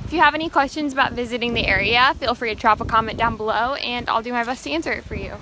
If you have any questions about visiting the area, feel free to drop a comment down below and I'll do my best to answer it for you.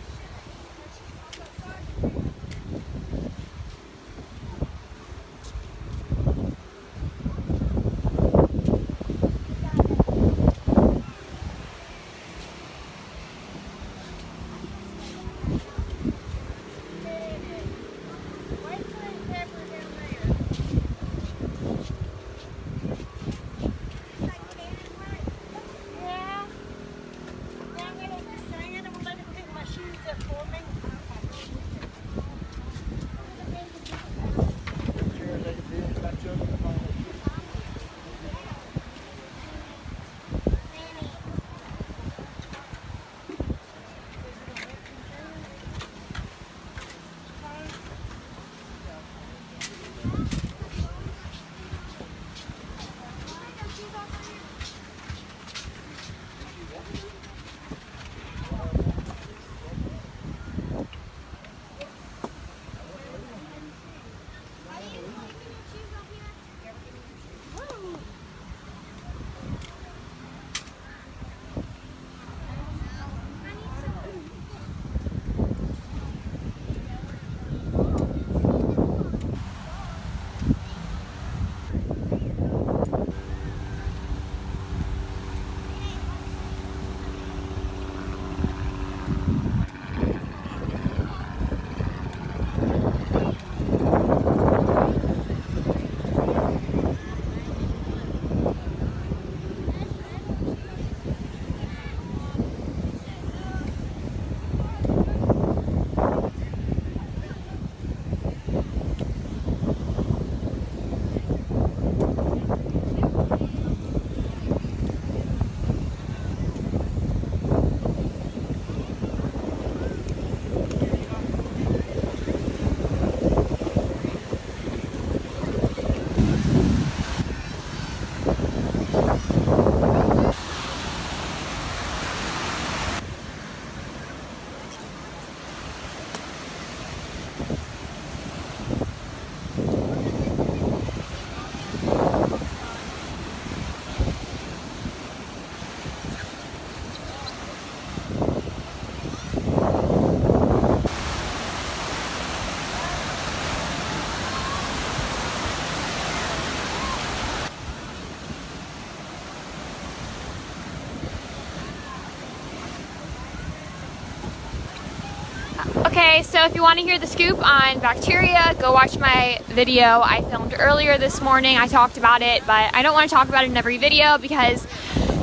Okay, so if you want to hear the scoop on bacteria, go watch my video I filmed earlier this morning. I talked about it, but I don't want to talk about it in every video because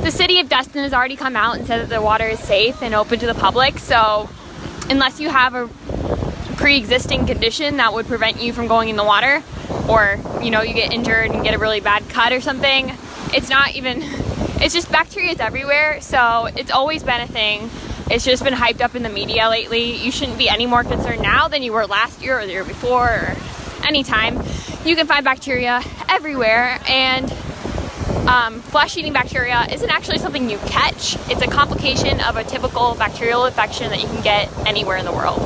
the city of Destin has already come out and said that the water is safe and open to the public. So unless you have a pre-existing condition that would prevent you from going in the water, or you know, you get injured and get a really bad cut or something, it's just bacteria is everywhere. So it's always been a thing. It's just been hyped up in the media lately. You shouldn't be any more concerned now than you were last year or the year before or any time. You can find bacteria everywhere, and flesh-eating bacteria isn't actually something you catch. It's a complication of a typical bacterial infection that you can get anywhere in the world.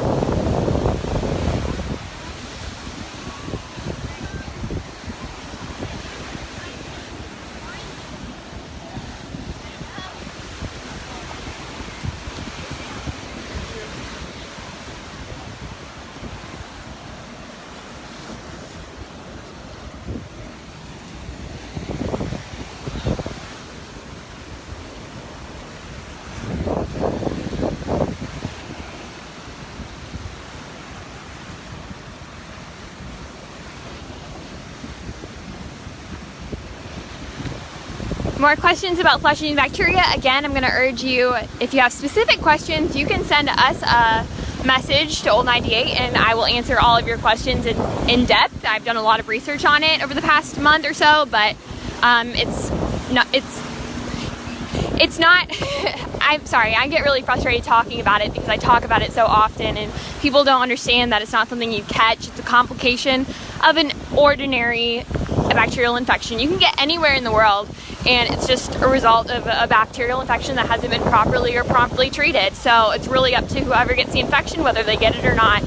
More questions about flesh-eating bacteria. Again, I'm going to urge you, if you have specific questions, you can send us a message to Old 98 and I will answer all of your questions in depth. I've done a lot of research on it over the past month or so, but it's not I'm sorry, I get really frustrated talking about it because I talk about it so often and people don't understand that it's not something you catch. It's a complication of an ordinary bacterial infection you can get anywhere in the world, and it's just a result of a bacterial infection that hasn't been properly or promptly treated. So it's really up to whoever gets the infection whether they get it or not.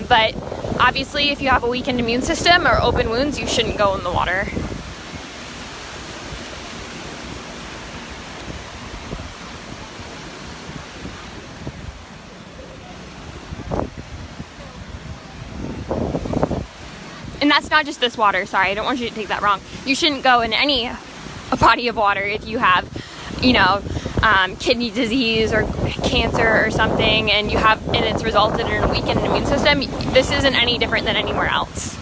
But obviously if you have a weakened immune system or open wounds, you shouldn't go in the water. And that's not just this water, sorry, I don't want you to take that wrong. You shouldn't go in any body of water if you have, you know, kidney disease or cancer or something, and it's resulted in a weakened immune system. This isn't any different than anywhere else.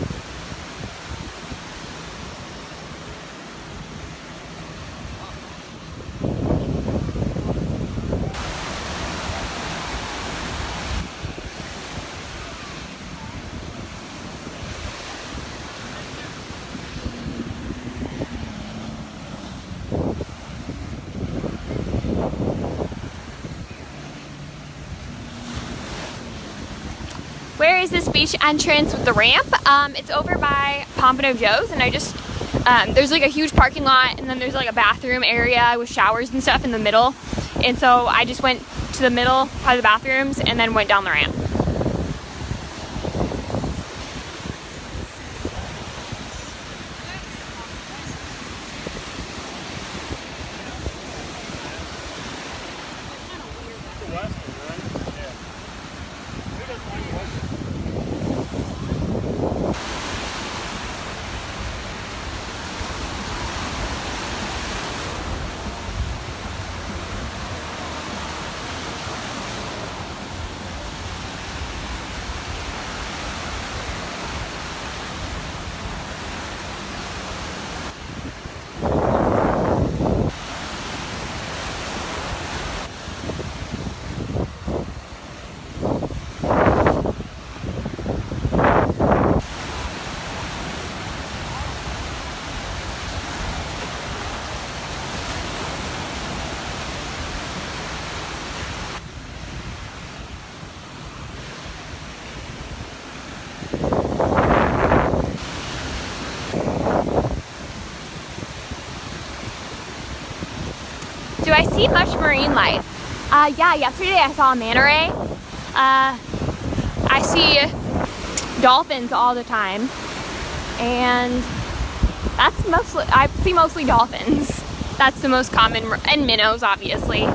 Where is this beach entrance with the ramp? It's over by Pompano Joe's, and there's like a huge parking lot, and then there's like a bathroom area with showers and stuff in the middle. And so I just went to the middle by the bathrooms and then went down the ramp. Do I see much marine life? Yeah, yesterday I saw a manta ray. I see dolphins all the time, and I see mostly dolphins. That's the most common, and minnows, obviously.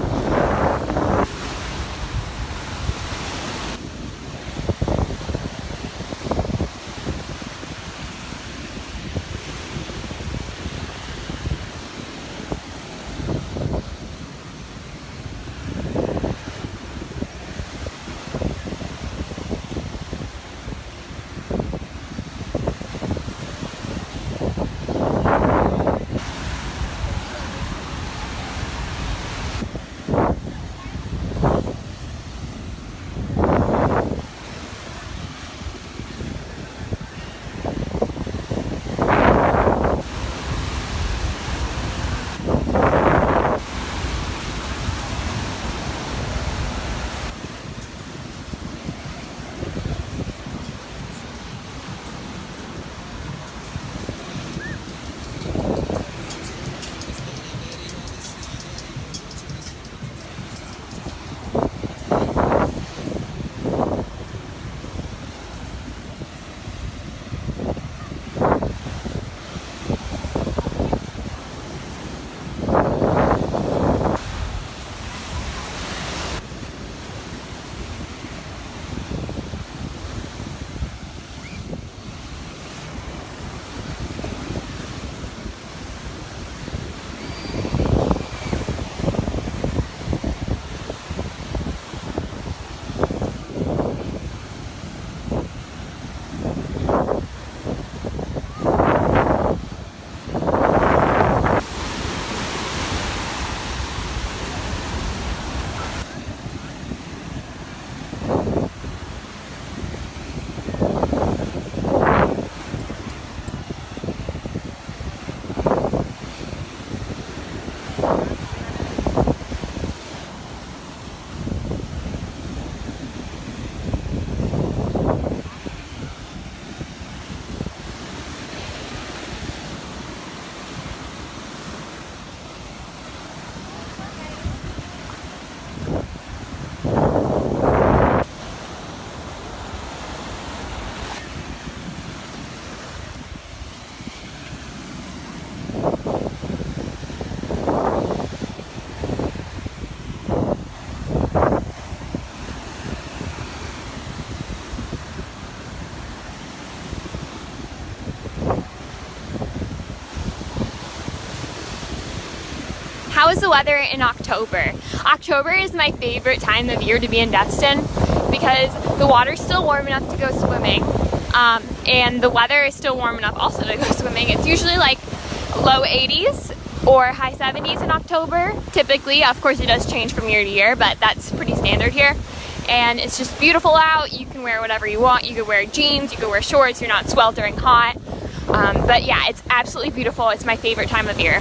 the weather in October. October is my favorite time of year to be in Destin because the water's still warm enough to go swimming, and the weather is still warm enough also to go swimming. It's usually like low 80s or high 70s in October, typically. Of course, it does change from year to year, but that's pretty standard here. And it's just beautiful out. You can wear whatever you want. You could wear jeans, you could wear shorts, you're not sweltering hot. But yeah, it's absolutely beautiful. It's my favorite time of year.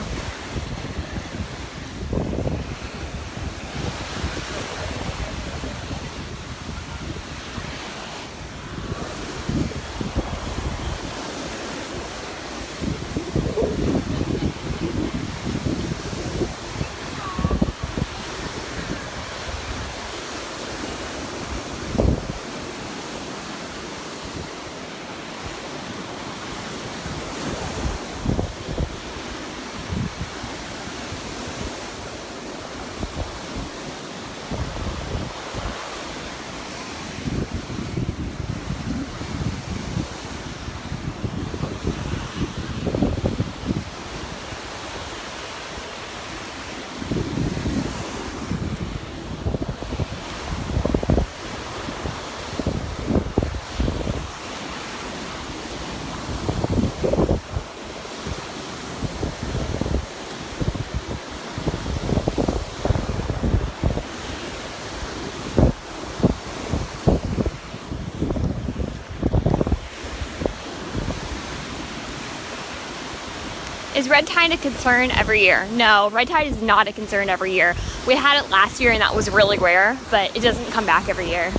Is red tide a concern every year? No, red tide is not a concern every year. We had it last year and that was really rare, but it doesn't come back every year.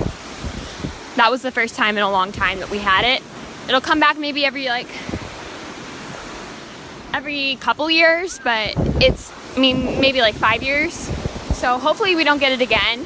That was the first time in a long time that we had it. It'll come back maybe every couple years, but maybe like 5 years. So hopefully we don't get it again.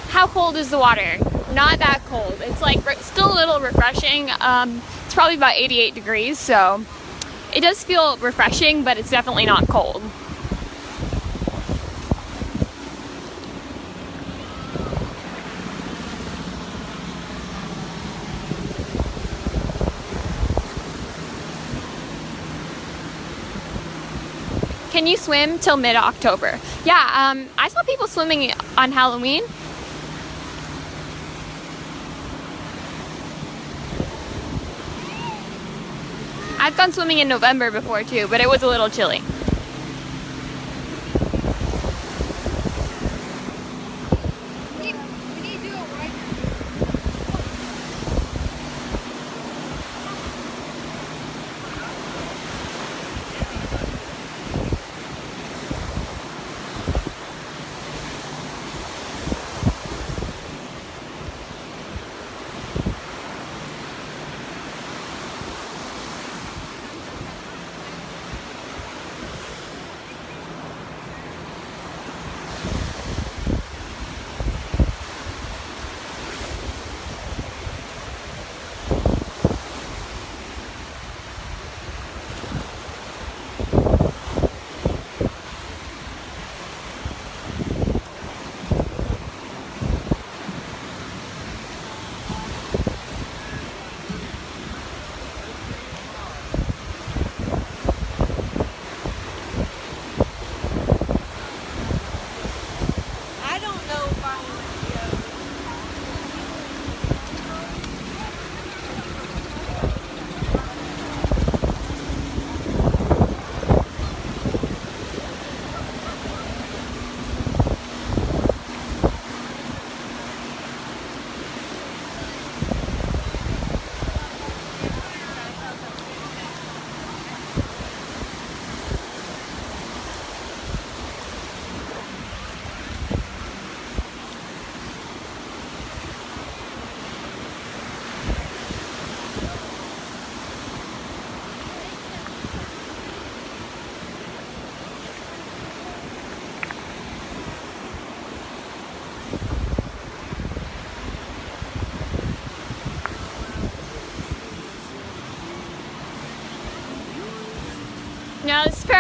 How cold is the water? Not that cold. It's like still a little refreshing. It's probably about 88 degrees, so it does feel refreshing, but it's definitely not cold. Can you swim till mid-October? Yeah, I saw people swimming on Halloween. I've gone swimming in November before too, but it was a little chilly.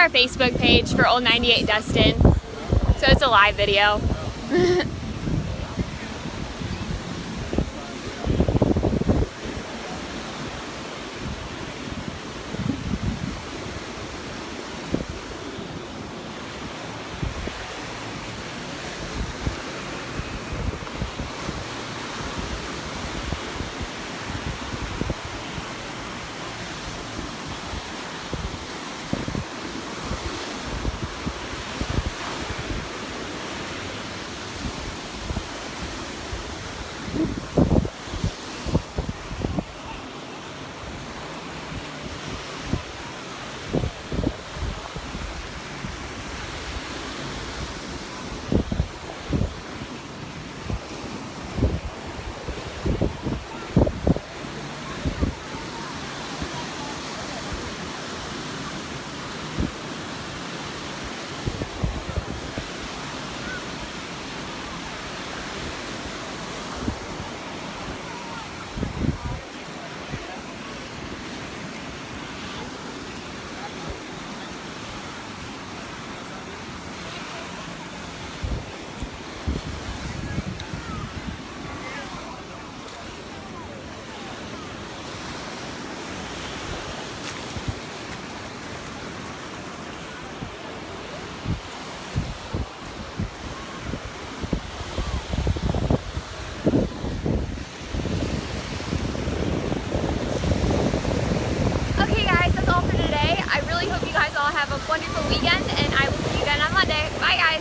our Facebook page for Old 98 Destin. So it's a live video. Have a wonderful weekend, and I will see you again on Monday. Bye, guys.